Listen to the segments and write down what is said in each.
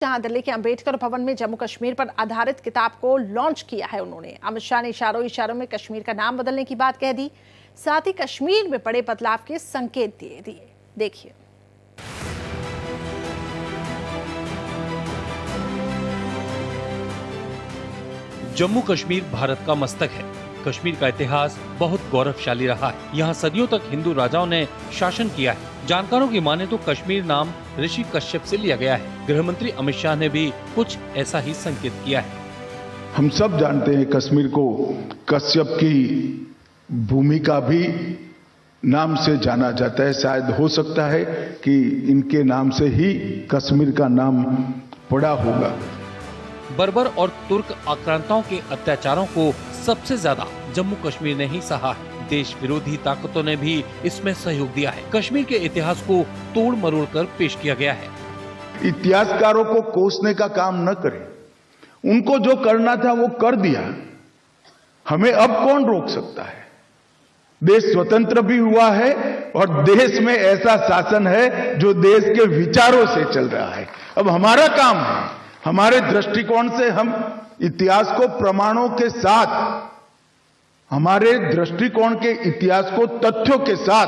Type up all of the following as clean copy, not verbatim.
जहां दिल्ली के अंबेडकर भवन में जम्मू कश्मीर पर आधारित किताब को लॉन्च किया है। उन्होंने अमित शाह ने इशारों में कश्मीर का नाम बदलने की बात कह दी, साथ ही कश्मीर में बड़े बदलाव के संकेत दिए। देखिए, जम्मू कश्मीर भारत का मस्तक है। कश्मीर का इतिहास बहुत गौरवशाली रहा है। यहाँ सदियों तक हिंदू राजाओं ने शासन किया है। जानकारों की माने तो कश्मीर नाम ऋषि कश्यप से लिया गया है। गृह मंत्री अमित शाह ने भी कुछ ऐसा ही संकेत किया है। हम सब जानते हैं कश्मीर को कश्यप की भूमि का भी नाम से जाना जाता है। शायद हो सकता है कि इनके नाम से ही कश्मीर का नाम पड़ा होगा। बर्बर और तुर्क आक्रांताओं के अत्याचारों को सबसे ज्यादा जम्मू कश्मीर ने ही सहा है। देश विरोधी ताकतों ने भी इसमें सहयोग दिया है। कश्मीर के इतिहास को तोड़ मरोड़ कर पेश किया गया है। इतिहासकारों को कोसने का काम न करें, उनको जो करना था वो कर दिया। हमें अब कौन रोक सकता है? देश स्वतंत्र भी हुआ है और देश में ऐसा शासन है जो देश के विचारों से चल रहा है। अब हमारा काम है, हमारे दृष्टिकोण से हम इतिहास को प्रमाणों के साथ, हमारे दृष्टिकोण के इतिहास को तथ्यों के साथ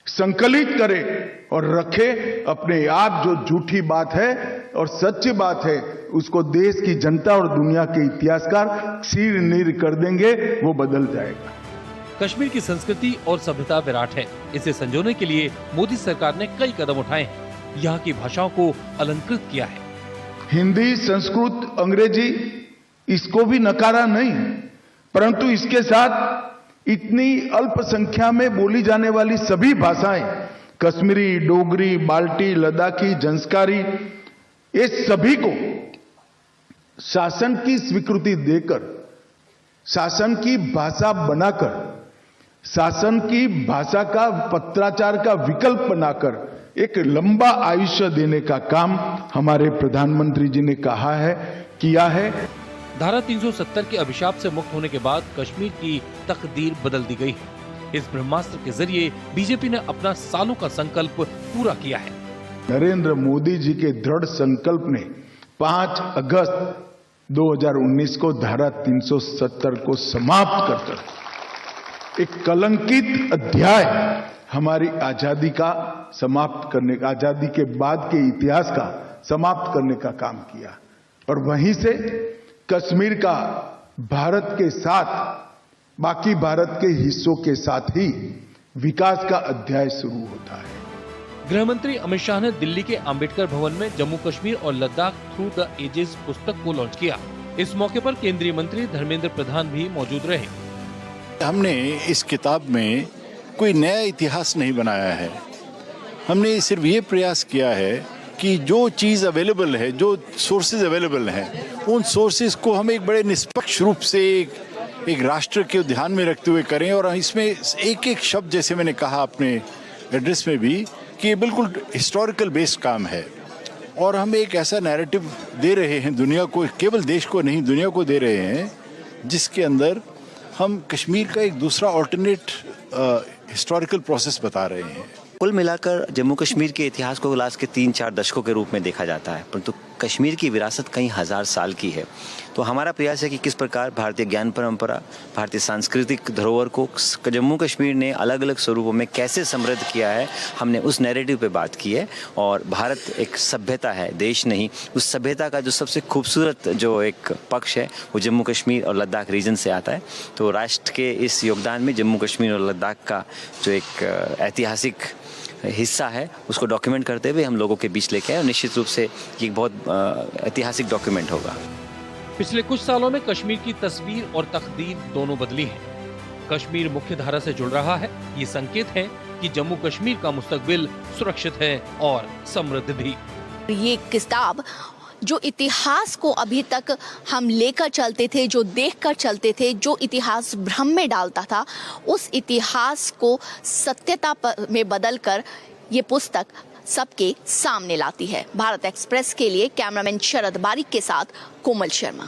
संकलित करें और रखें। अपने आप जो झूठी बात है और सच्ची बात है उसको देश की जनता और दुनिया के इतिहासकार सिर नीर कर देंगे, वो बदल जाएगा। कश्मीर की संस्कृति और सभ्यता विराट है। इसे संजोने के लिए मोदी सरकार ने कई कदम उठाए हैं। यहाँ की भाषाओं को अलंकृत किया है। हिंदी, संस्कृत, अंग्रेजी, इसको भी नकारा नहीं, परंतु इसके साथ इतनी अल्प संख्या में बोली जाने वाली सभी भाषाएं, कश्मीरी, डोगरी, बाल्टी, लद्दाखी, जंस्कारी, ये सभी को शासन की स्वीकृति देकर, शासन की भाषा बनाकर, शासन की भाषा का पत्राचार का विकल्प बनाकर एक लंबा आयुष्य देने का काम हमारे प्रधानमंत्री जी ने कहा है, किया है। धारा 370 के अभिशाप से मुक्त होने के बाद कश्मीर की तकदीर बदल दी गई है। इस ब्रह्मास्त्र के जरिए बीजेपी ने अपना सालों का संकल्प पूरा किया है। नरेंद्र मोदी जी के दृढ़ संकल्प ने 5 अगस्त 2019 को धारा 370 को समाप्त कर एक कलंकित अध्याय हमारी आजादी का समाप्त करने का, आजादी के बाद के इतिहास का समाप्त करने का काम किया। और वहीं से कश्मीर का भारत के साथ, बाकी भारत के हिस्सों के साथ ही विकास का अध्याय शुरू होता है। गृह मंत्री अमित शाह ने दिल्ली के अंबेडकर भवन में जम्मू कश्मीर और लद्दाख थ्रू द एजेस पुस्तक को लॉन्च किया। इस मौके पर केंद्रीय मंत्री धर्मेंद्र प्रधान भी मौजूद रहे। हमने इस किताब में कोई नया इतिहास नहीं बनाया है। हमने सिर्फ ये प्रयास किया है कि जो चीज़ अवेलेबल है, जो सोर्सेज अवेलेबल हैं, उन सोर्सेज को हम एक बड़े निष्पक्ष रूप से एक राष्ट्र के ध्यान में रखते हुए करें। और इसमें एक एक शब्द, जैसे मैंने कहा अपने एड्रेस में भी, कि ये बिल्कुल हिस्टोरिकल बेस्ड काम है। और हम एक ऐसा नैरेटिव दे रहे हैं दुनिया को, केवल देश को नहीं दुनिया को दे रहे हैं, जिसके अंदर हम कश्मीर का एक दूसरा ऑल्टरनेट हिस्टोरिकल प्रोसेस बता रहे हैं। कुल मिलाकर जम्मू कश्मीर के इतिहास को लास्ट के 3-4 दशकों के रूप में देखा जाता है, परंतु कश्मीर की विरासत कई हजार साल की है। तो हमारा प्रयास है कि किस प्रकार भारतीय ज्ञान परंपरा, भारतीय सांस्कृतिक धरोहर को जम्मू कश्मीर ने अलग अलग स्वरूपों में कैसे समृद्ध किया है, हमने उस नैरेटिव पे बात की है। और भारत एक सभ्यता है, देश नहीं। उस सभ्यता का जो सबसे खूबसूरत जो एक पक्ष है वो जम्मू कश्मीर और लद्दाख रीजन से आता है। तो राष्ट्र के इस योगदान में जम्मू कश्मीर और लद्दाख का जो एक ऐतिहासिक हिस्सा है उसको डॉक्यूमेंट करते हुए हम लोगों के बीच लेके आए। और निश्चित रूप से ये बहुत ऐतिहासिक डॉक्यूमेंट होगा। पिछले कुछ सालों में कश्मीर की तस्वीर और तकदीर दोनों बदली है। कश्मीर मुख्य धारा से जुड़ रहा है। ये संकेत है कि जम्मू कश्मीर का मुस्तकबिल सुरक्षित है और समृद्ध भी। ये किताब जो इतिहास को अभी तक हम लेकर चलते थे, जो देखकर चलते थे, जो इतिहास भ्रम में डालता था, उस इतिहास को सत्यता में बदलकर ये पुस्तक सबके सामने लाती है। भारत एक्सप्रेस के लिए कैमरामैन शरद बारिक के साथ कोमल शर्मा।